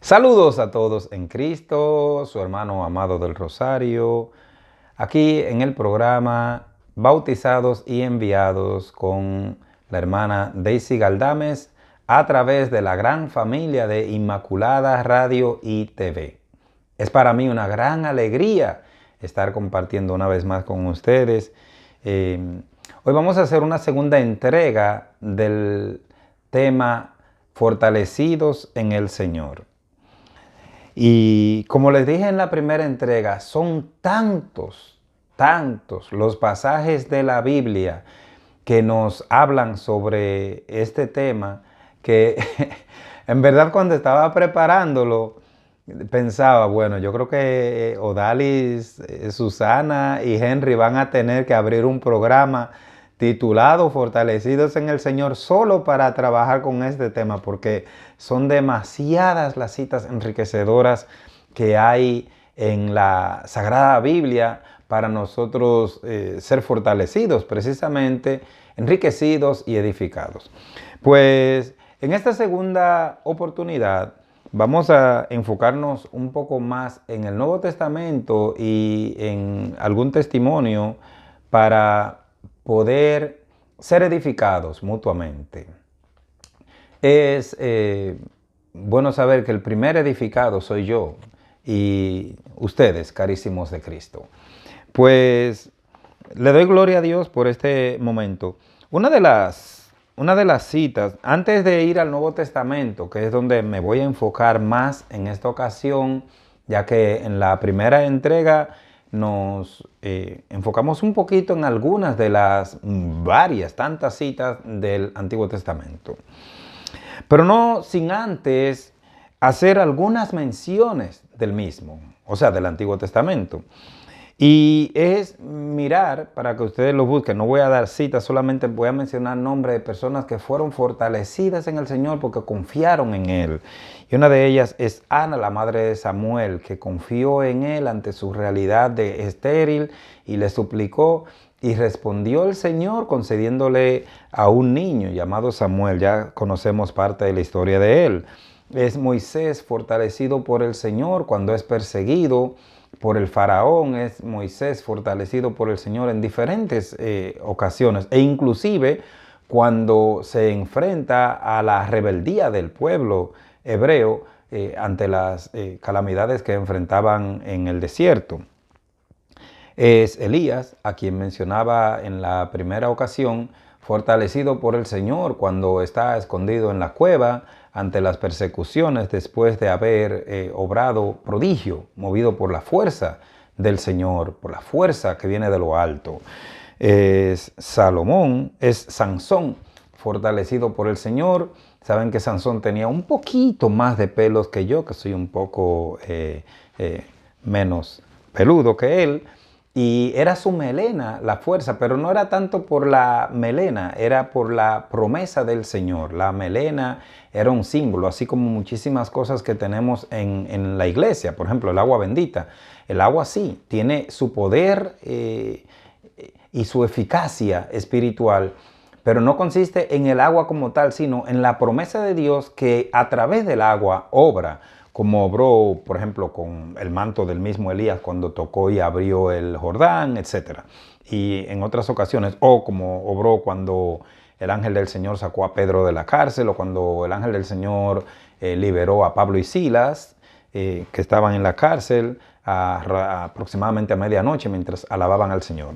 Saludos a todos en Cristo, su hermano amado del Rosario, aquí en el programa Bautizados y Enviados con la hermana Daisy Galdames a través de la gran familia de Inmaculada Radio y TV. Es para mí una gran alegría estar compartiendo una vez más con ustedes. Hoy vamos a hacer una segunda entrega del tema Fortalecidos en el Señor. Y como les dije en la primera entrega, son tantos los pasajes de la Biblia que nos hablan sobre este tema que en verdad cuando estaba preparándolo pensaba, bueno, yo creo que Odalis, Susana y Henry van a tener que abrir un programa titulado Fortalecidos en el Señor solo para trabajar con este tema, porque son demasiadas las citas enriquecedoras que hay en la Sagrada Biblia para nosotros ser fortalecidos, precisamente enriquecidos y edificados. Pues en esta segunda oportunidad vamos a enfocarnos un poco más en el Nuevo Testamento y en algún testimonio para poder ser edificados mutuamente. Es bueno saber que el primer edificado soy yo y ustedes, carísimos de Cristo. Pues le doy gloria a Dios por este momento. Una de las citas, antes de ir al Nuevo Testamento, que es donde me voy a enfocar más en esta ocasión, ya que en la primera entrega nos enfocamos un poquito en algunas de las tantas citas del Antiguo Testamento. Pero no sin antes hacer algunas menciones del mismo, o sea, del Antiguo Testamento. Y es mirar, para que ustedes lo busquen, no voy a dar citas, solamente voy a mencionar nombres de personas que fueron fortalecidas en el Señor porque confiaron en Él. Y una de ellas es Ana, la madre de Samuel, que confió en Él ante su realidad de estéril y le suplicó y respondió el Señor concediéndole a un niño llamado Samuel. Ya conocemos parte de la historia de él. Es Moisés fortalecido por el Señor cuando es perseguido por el faraón. Es Moisés fortalecido por el Señor en diferentes ocasiones e inclusive cuando se enfrenta a la rebeldía del pueblo hebreo ante las calamidades que enfrentaban en el desierto. Es Elías, a quien mencionaba en la primera ocasión, fortalecido por el Señor cuando está escondido en la cueva ante las persecuciones después de haber obrado prodigio, movido por la fuerza del Señor, por la fuerza que viene de lo alto. Es Salomón, es Sansón, fortalecido por el Señor. Saben que Sansón tenía un poquito más de pelos que yo, que soy un poco menos peludo que él. Y era su melena la fuerza, pero no era tanto por la melena, era por la promesa del Señor. La melena era un símbolo, así como muchísimas cosas que tenemos en la iglesia. Por ejemplo, el agua bendita. El agua sí, tiene su poder y su eficacia espiritual, pero no consiste en el agua como tal, sino en la promesa de Dios que a través del agua obra, como obró, por ejemplo, con el manto del mismo Elías cuando tocó y abrió el Jordán, etc. Y en otras ocasiones, o como obró cuando el ángel del Señor sacó a Pedro de la cárcel, o cuando el ángel del Señor liberó a Pablo y Silas, que estaban en la cárcel aproximadamente a medianoche mientras alababan al Señor.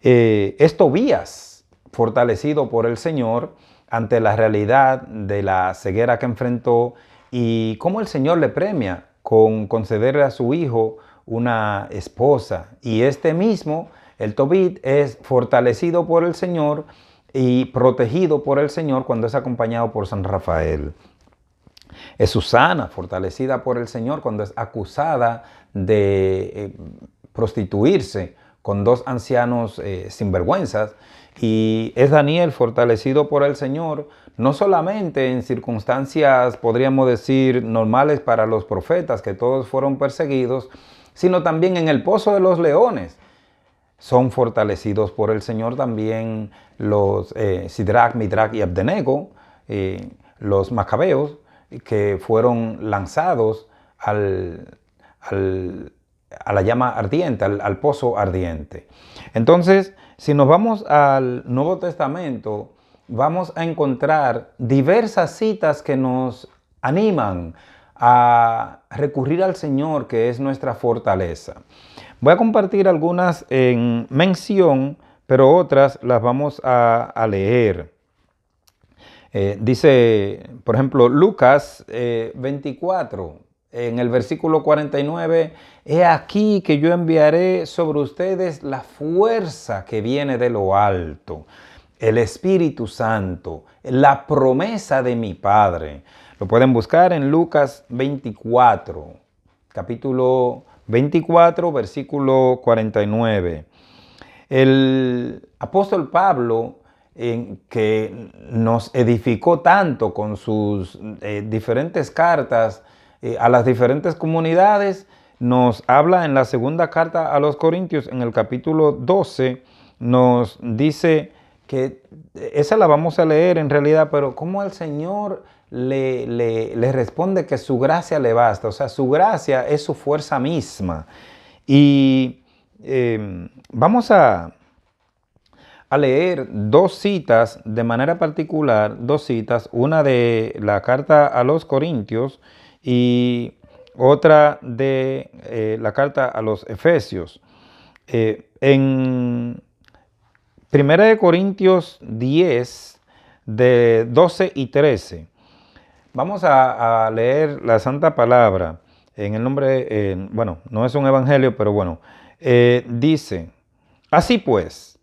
Es Tobías, fortalecido por el Señor ante la realidad de la ceguera que enfrentó y cómo el Señor le premia con concederle a su hijo una esposa. Y este mismo, el Tobit, es fortalecido por el Señor y protegido por el Señor cuando es acompañado por San Rafael. Es Susana, fortalecida por el Señor cuando es acusada de prostituirse con dos ancianos sinvergüenzas. Y es Daniel, fortalecido por el Señor, no solamente en circunstancias, podríamos decir, normales para los profetas, que todos fueron perseguidos, sino también en el pozo de los leones. Son fortalecidos por el Señor también los Sidrac, Midrac y Abdenego, los macabeos, que fueron lanzados a la llama ardiente, al pozo ardiente. Entonces, si nos vamos al Nuevo Testamento, vamos a encontrar diversas citas que nos animan a recurrir al Señor, que es nuestra fortaleza. Voy a compartir algunas en mención, pero otras las vamos a leer. Dice, por ejemplo, Lucas 24, en el versículo 49, he aquí que yo enviaré sobre ustedes la fuerza que viene de lo alto, el Espíritu Santo, la promesa de mi Padre. Lo pueden buscar en Lucas 24, capítulo 24, versículo 49. El apóstol Pablo, que nos edificó tanto con sus diferentes cartas a las diferentes comunidades, nos habla en la segunda carta a los Corintios, en el capítulo 12, nos dice que esa la vamos a leer en realidad, pero cómo el Señor le responde que su gracia le basta, o sea, su gracia es su fuerza misma. Y vamos a leer dos citas de manera particular, dos citas, una de la carta a los Corintios y otra de la carta a los Efesios. En 1 Corintios 10, de 12 y 13, vamos a leer la Santa Palabra en el nombre, bueno, no es un evangelio, pero bueno, dice, así pues,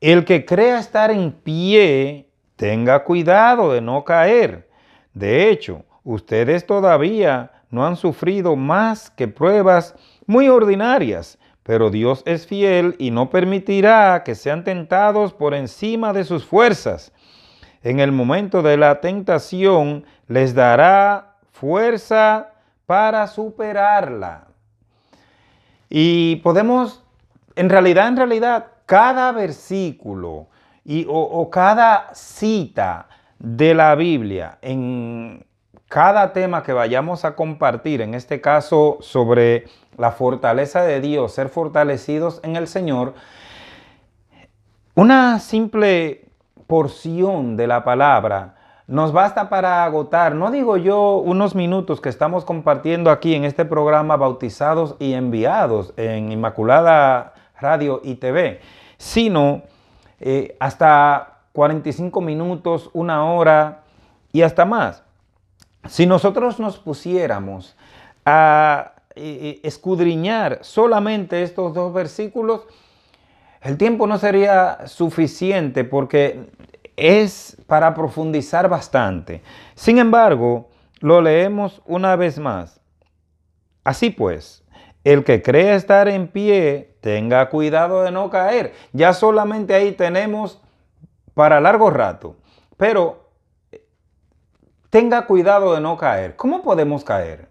el que crea estar en pie, tenga cuidado de no caer. De hecho, ustedes todavía no han sufrido más que pruebas muy ordinarias, pero Dios es fiel y no permitirá que sean tentados por encima de sus fuerzas. En el momento de la tentación les dará fuerza para superarla. Y podemos, en realidad, cada versículo o cada cita de la Biblia en cada tema que vayamos a compartir, en este caso sobre la fortaleza de Dios, ser fortalecidos en el Señor, una simple porción de la palabra nos basta para agotar, no digo yo, unos minutos que estamos compartiendo aquí en este programa Bautizados y Enviados en Inmaculada Radio y TV, sino hasta 45 minutos, una hora y hasta más. Si nosotros nos pusiéramos a escudriñar solamente estos dos versículos, el tiempo no sería suficiente porque es para profundizar bastante. Sin embargo, lo leemos una vez más. Así pues, el que cree estar en pie, tenga cuidado de no caer. Ya solamente ahí tenemos para largo rato. Pero tenga cuidado de no caer. ¿Cómo podemos caer?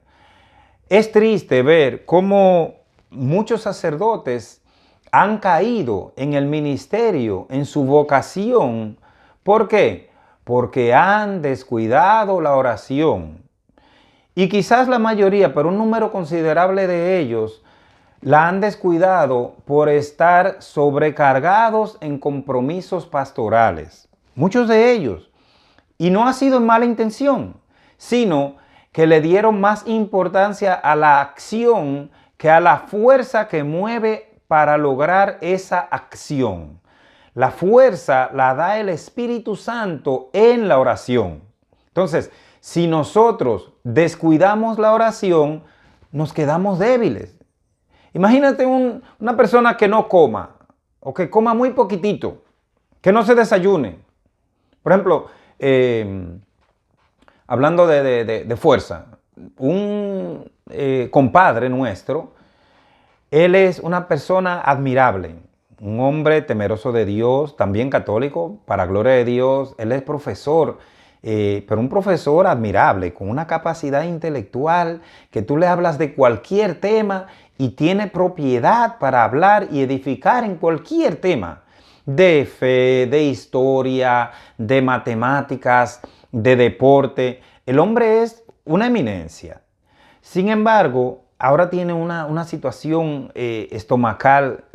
Es triste ver cómo muchos sacerdotes han caído en el ministerio, en su vocación. ¿Por qué? Porque han descuidado la oración. Y quizás la mayoría, pero un número considerable de ellos, la han descuidado por estar sobrecargados en compromisos pastorales. Muchos de ellos. Y no ha sido en mala intención, sino que le dieron más importancia a la acción que a la fuerza que mueve para lograr esa acción. La fuerza la da el Espíritu Santo en la oración. Entonces, si nosotros descuidamos la oración, nos quedamos débiles. Imagínate una persona que no coma, o que coma muy poquitito, que no se desayune. Por ejemplo, hablando de fuerza, un compadre nuestro, él es una persona admirable, un hombre temeroso de Dios, también católico, para gloria de Dios. Él es profesor, pero un profesor admirable, con una capacidad intelectual que tú le hablas de cualquier tema y tiene propiedad para hablar y edificar en cualquier tema, de fe, de historia, de matemáticas, de deporte. El hombre es una eminencia. Sin embargo, ahora tiene una situación estomacal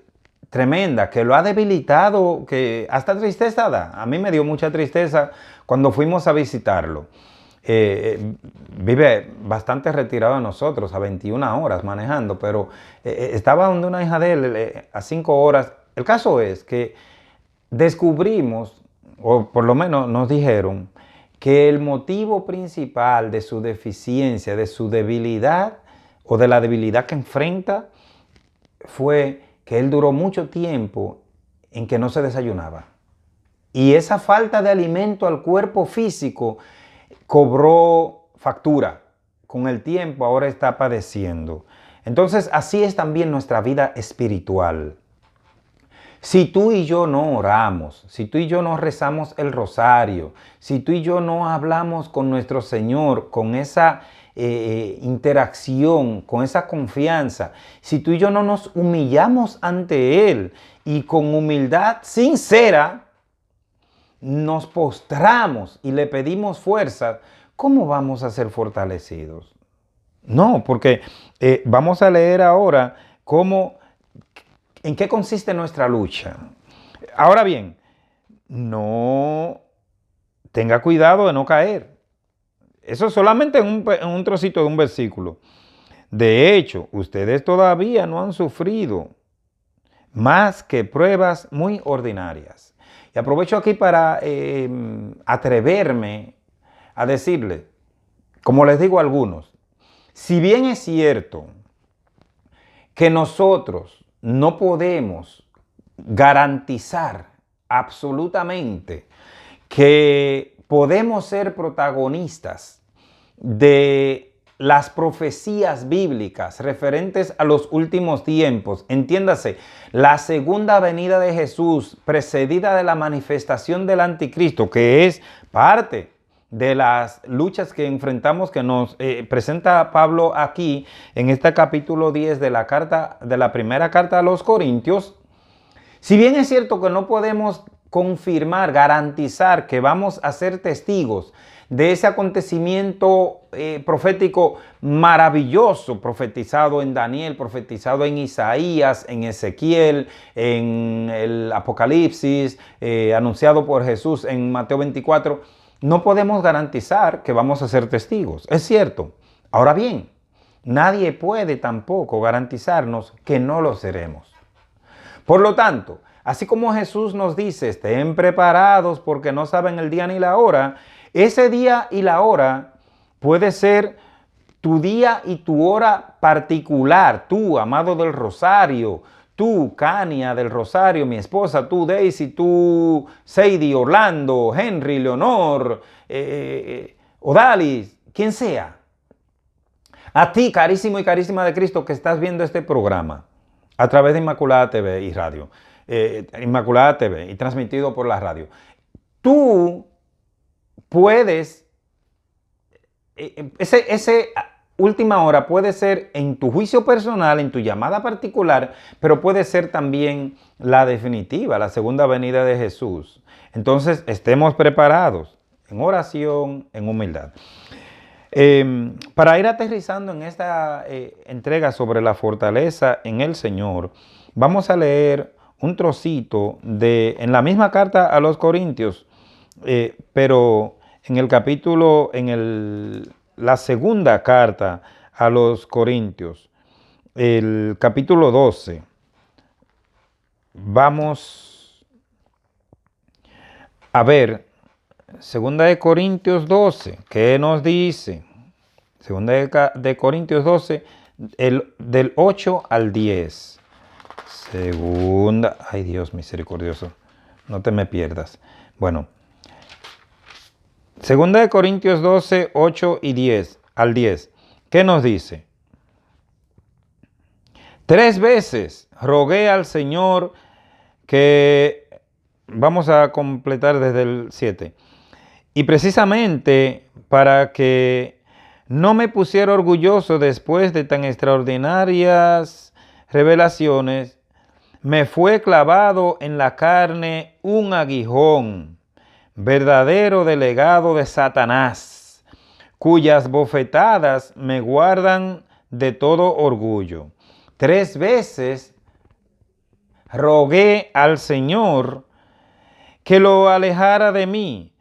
tremenda que lo ha debilitado, que hasta tristeza da. A mí me dio mucha tristeza cuando fuimos a visitarlo. Vive bastante retirado de nosotros, a 21 horas manejando, pero estaba donde una hija de él a 5 horas. El caso es que descubrimos, o por lo menos nos dijeron, que el motivo principal de su deficiencia, de su debilidad o de la debilidad que enfrenta, fue que él duró mucho tiempo en que no se desayunaba. Y esa falta de alimento al cuerpo físico cobró factura. Con el tiempo ahora está padeciendo. Entonces así es también nuestra vida espiritual. Si tú y yo no oramos, si tú y yo no rezamos el rosario, si tú y yo no hablamos con nuestro Señor, con esa interacción, con esa confianza, si tú y yo no nos humillamos ante Él y con humildad sincera nos postramos y le pedimos fuerza, ¿cómo vamos a ser fortalecidos? No, porque vamos a leer ahora en qué consiste nuestra lucha. Ahora bien, no tenga cuidado de no caer. Eso es solamente en un trocito de un versículo. De hecho, ustedes todavía no han sufrido más que pruebas muy ordinarias. Y aprovecho aquí para atreverme a decirles, como les digo a algunos, si bien es cierto que nosotros no podemos garantizar absolutamente que podemos ser protagonistas de las profecías bíblicas referentes a los últimos tiempos, entiéndase, la segunda venida de Jesús precedida de la manifestación del anticristo, que es parte de las luchas que enfrentamos, que nos presenta Pablo aquí en este capítulo 10 de la primera carta a los Corintios. Si bien es cierto que no podemos confirmar, garantizar que vamos a ser testigos de ese acontecimiento profético maravilloso, profetizado en Daniel, profetizado en Isaías, en Ezequiel, en el Apocalipsis, anunciado por Jesús en Mateo 24, no podemos garantizar que vamos a ser testigos. Es cierto. Ahora bien, nadie puede tampoco garantizarnos que no lo seremos. Por lo tanto, así como Jesús nos dice, estén preparados porque no saben el día ni la hora, ese día y la hora puede ser tu día y tu hora particular. Tú, amado del Rosario, tú, Cania del Rosario, mi esposa, tú, Daisy, tú, Sadie, Orlando, Henry, Leonor, Odalis, quien sea. A ti, carísimo y carísima de Cristo, que estás viendo este programa a través de Inmaculada TV y radio, Inmaculada TV y transmitido por la radio. Tú puedes, ese última hora puede ser en tu juicio personal, en tu llamada particular, pero puede ser también la definitiva, la segunda venida de Jesús. Entonces, estemos preparados en oración, en humildad. Para ir aterrizando en esta entrega sobre la fortaleza en el Señor, vamos a leer un trocito en la misma carta a los Corintios, pero en el capítulo, la segunda carta a los Corintios, el capítulo 12. Vamos a ver, segunda de Corintios 12, ¿qué nos dice? Segunda de Corintios 12, del 8 al 10. Segunda, ay Dios misericordioso, no te me pierdas. Bueno, segunda de Corintios 12, 8 y 10 al 10. ¿Qué nos dice? 3 veces rogué al Señor que, vamos a completar desde el 7, y precisamente para que no me pusiera orgulloso después de tan extraordinarias revelaciones, me fue clavado en la carne un aguijón, verdadero delegado de Satanás, cuyas bofetadas me guardan de todo orgullo. 3 veces rogué al Señor que lo alejara de mí,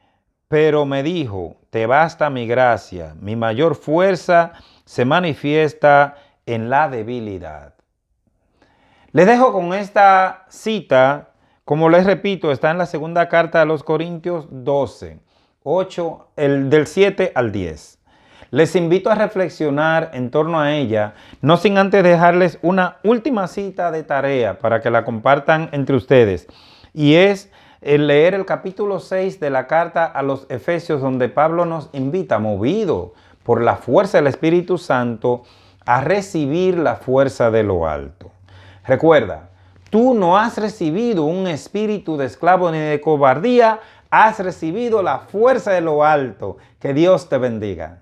pero me dijo, te basta mi gracia, mi mayor fuerza se manifiesta en la debilidad. Les dejo con esta cita, como les repito, está en la segunda carta a los Corintios 12, del 7 al 10. Les invito a reflexionar en torno a ella, no sin antes dejarles una última cita de tarea para que la compartan entre ustedes. Y es el leer el capítulo 6 de la carta a los Efesios, donde Pablo nos invita, movido por la fuerza del Espíritu Santo, a recibir la fuerza de lo alto. Recuerda, tú no has recibido un espíritu de esclavo ni de cobardía, has recibido la fuerza de lo alto. Que Dios te bendiga.